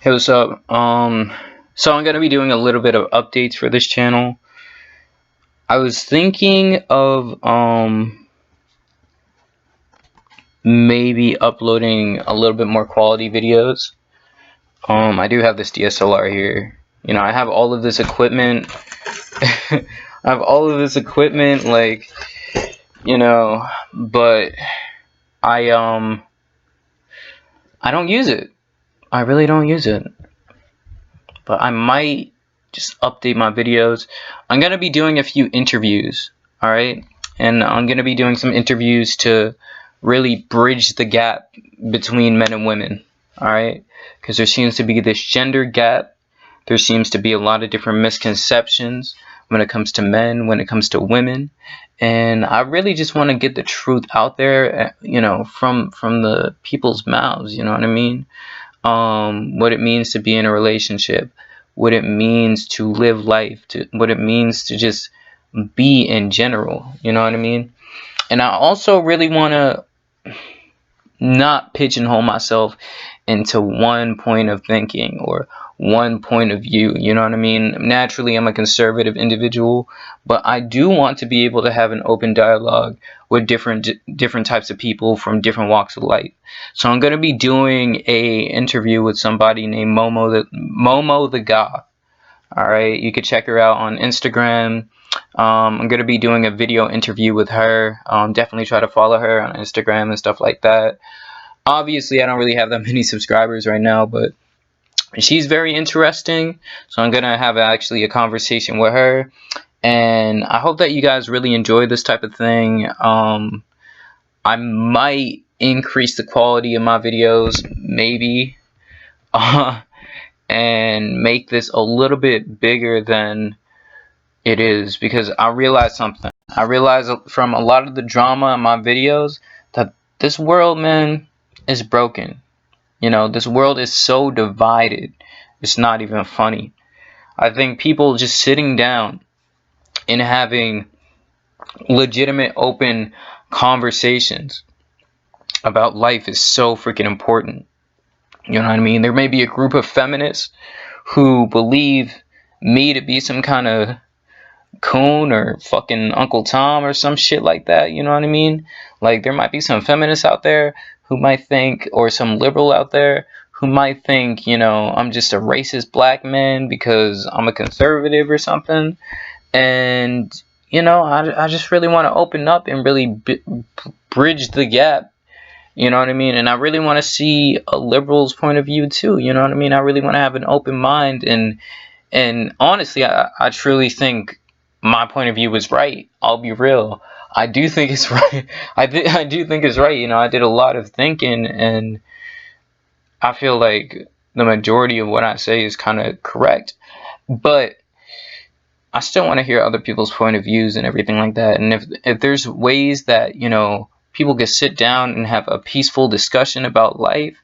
Hey, what's up? So I'm gonna be doing a little bit of updates for this channel. I was thinking of maybe uploading a little bit more quality videos. I do have this DSLR here. I have all of this equipment. I have all of this equipment, like, but I I don't use it. I really don't use it. But I might just update my videos. I'm gonna be doing a few interviews, alright? And I'm gonna be doing some interviews to really bridge the gap between men and women, alright? Because there seems to be this gender gap. There seems to be a lot of different misconceptions when it comes to men, when it comes to women. And I really just want to get the truth out there, from the people's mouths, you know what I mean? What it means to be in a relationship, what it means to live life, what it means to just be in general, you know what I mean? And I also really want to not pigeonhole myself into one point of thinking or one point of view, you know what I mean? Naturally, I'm a conservative individual, but I do want to be able to have an open dialogue with different types of people from different walks of life. So I'm going to be doing a interview with somebody named MomoTheGoth. All right, you could check her out on Instagram. I'm going to be doing a video interview with her. Definitely try to follow her on Instagram and stuff like that. Obviously, I don't really have that many subscribers right now, but she's very interesting. So I'm going to have actually a conversation with her. And I hope that you guys really enjoy this type of thing. I might increase the quality of my videos, maybe. And make this a little bit bigger than it is, because I realized something. I realized from a lot of the drama in my videos that this world, man, is broken. This world is so divided. It's not even funny. I think people just sitting down and having legitimate, open conversations about life is so freaking important. You know what I mean? There may be a group of feminists who believe me to be some kind of coon or fucking Uncle Tom or some shit like that. You know what I mean? Like, there might be some feminists out there who might think, or some liberal out there who might think, I'm just a racist black man because I'm a conservative or something. And, I just really want to open up and really bridge the gap. You know what I mean? And I really want to see a liberal's point of view too. You know what I mean? I really want to have an open mind. And honestly, I truly think my point of view was right. I'll be real. I do think it's right. I do think it's right. I did a lot of thinking, and I feel like the majority of what I say is kind of correct. But I still want to hear other people's point of views and everything like that. And if there's ways that, people can sit down and have a peaceful discussion about life,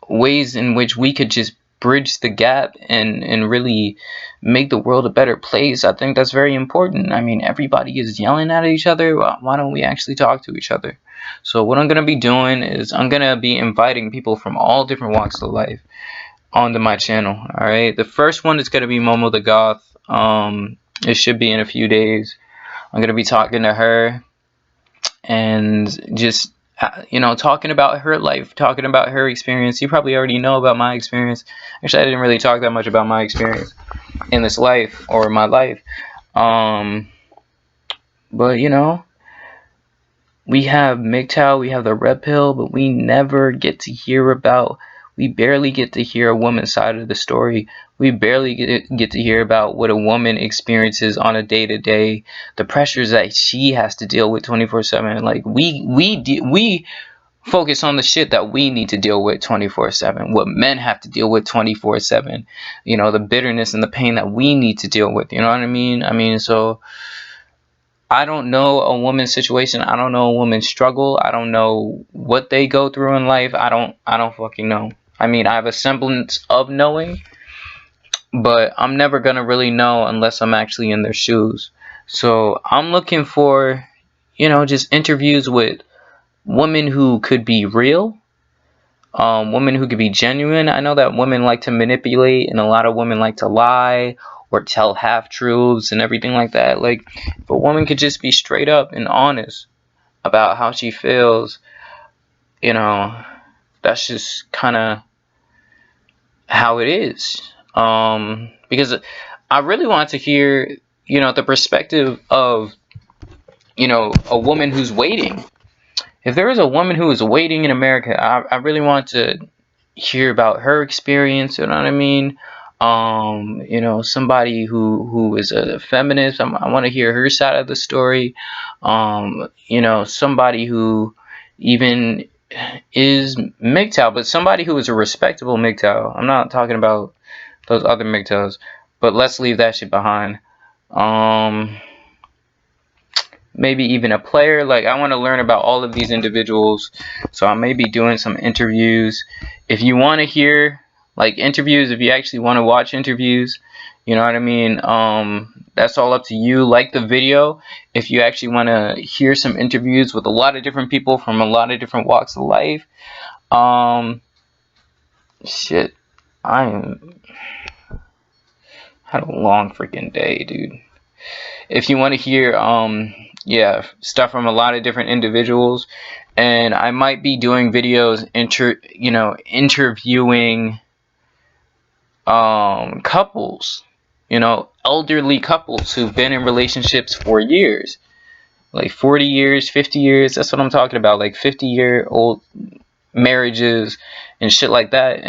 ways in which we could just bridge the gap and really make the world a better place, I think that's very important. I mean, everybody is yelling at each other. Why don't we actually talk to each other? So what I'm going to be doing is I'm going to be inviting people from all different walks of life onto my channel. All right, the first one is going to be MomoTheGoth. It should be in a few days. I'm going to be talking to her and just talking about her life, talking about her experience. You probably already know about my experience. Actually, I didn't really talk that much about my experience in this life or my life. But we have MGTOW, we have the red pill, but we never get to hear about. We barely get to hear a woman's side of the story. We barely get to hear about what a woman experiences on a day-to-day, the pressures that she has to deal with 24/7. Like, we focus on the shit that we need to deal with 24/7, what men have to deal with 24/7. The bitterness and the pain that we need to deal with. You know what I mean? So I don't know a woman's situation. I don't know a woman's struggle. I don't know what they go through in life. I don't fucking know. I mean, I have a semblance of knowing, but I'm never gonna really know unless I'm actually in their shoes. So I'm looking for, just interviews with women who could be real, women who could be genuine. I know that women like to manipulate, and a lot of women like to lie or tell half-truths and everything like that. Like, if a woman could just be straight up and honest about how she feels, you know, that's just kind of how it is. Because I really want to hear, the perspective of, a woman who's waiting. If there is a woman who is waiting in America, I really want to hear about her experience. You know what I mean? Somebody who is a feminist. I want to hear her side of the story. Somebody who even is MGTOW, but somebody who is a respectable MGTOW. I'm not talking about those other MGTOWs, but let's leave that shit behind. Maybe even a player. Like, I want to learn about all of these individuals, so I may be doing some interviews. If you want to hear like interviews, if you actually want to watch interviews, you know what I mean, that's all up to you. Like the video if you actually want to hear some interviews with a lot of different people from a lot of different walks of life. Shit, I had a long freaking day, dude. If you want to hear stuff from a lot of different individuals, and I might be doing videos interviewing couples, elderly couples who've been in relationships for years, like 40 years, 50 years. That's what I'm talking about, like 50-year-old marriages and shit like that.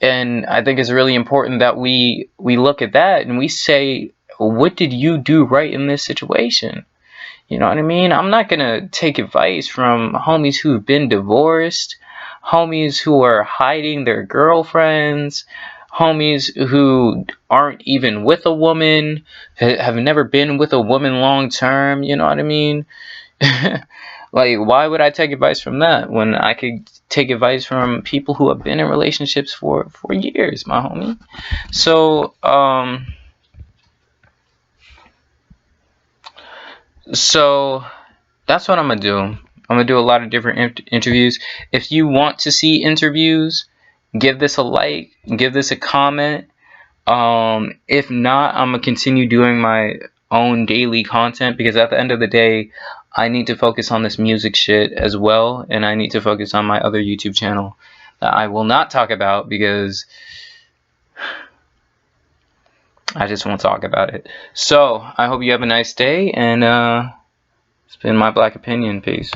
And I think it's really important that we look at that and we say, what did you do right in this situation? You know what I mean? I'm not gonna take advice from homies who've been divorced, homies who are hiding their girlfriends, homies who aren't even with a woman, have never been with a woman long term. You know what I mean? Like, why would I take advice from that when I could take advice from people who have been in relationships for years, my homie? So, that's what I'm gonna do. I'm gonna do a lot of different interviews. If you want to see interviews, give this a like, give this a comment. If not, I'm gonna continue doing my own daily content, because at the end of the day, I need to focus on this music shit as well, and I need to focus on my other YouTube channel that I will not talk about because I just won't talk about it. So I hope you have a nice day, and it's been my black opinion. Peace.